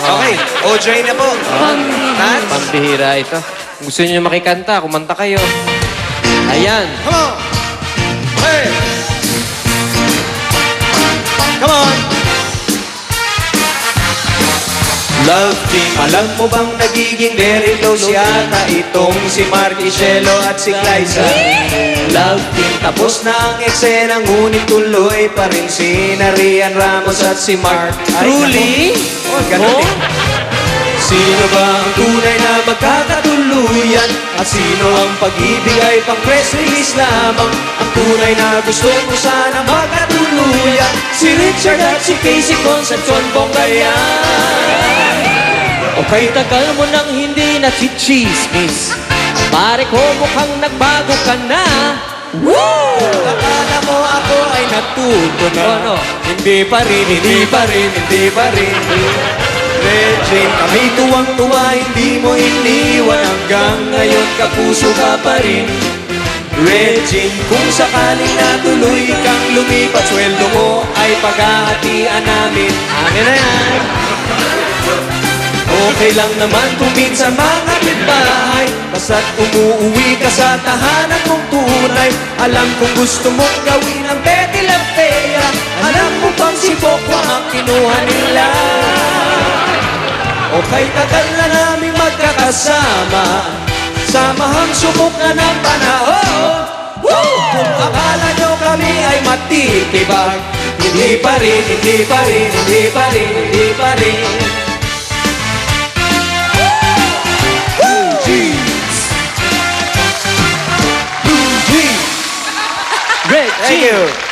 Okay, OJ na po. Nats? Pambihira ito. Kung gusto niyo makikanta, kumanta kayo. Ayan. Come on! Hey! Come on! Love team, alam mo bang nagiging very close yata itong si Marquishelo at si Glyza? Love team, tapos na ang eksena ngunit tuloy pa rin si Narian Ramos at si Mark. Truly? Oh, ganun eh. Sino ba ang tunay na magkakatuluyan? At sino ang pag-ibig ay pang press release lamang? Ang tunay na gusto ko sana magkatuluyan, si Richard at si Casey Concepcion Bongayan. Okay, tagal mo nang hindi na si Chismis. Pare ko mukhang nagbago ka na. Woo! Akala mo ako ay natuto na. Ano? Hindi pa rin, hindi pa rin, hindi pa rin. Legend, kami tuwang-tuwa, hindi mo iniwan. Hanggang ngayon kapuso ka pa rin. Regine, kung sakaling natuloy kang lumipat, sweldo mo ay paghahatian namin. Amin na yan. Okay lang naman kung minsan mga kapitbahay, basta't umuuwi ka sa tahanan mong tunay. Alam kong gusto mong gawin ang Betty Laptea. Alam mo bang si Bokwa ang kinuha nila? Okay, tagal na namin magkakasama, samahang subok na ng panahon. Woo! Kung akala nyo kami ay matitibag, hindi pa rin, hindi pa rin, hindi pa rin, hindi pa rin. Red Thank you.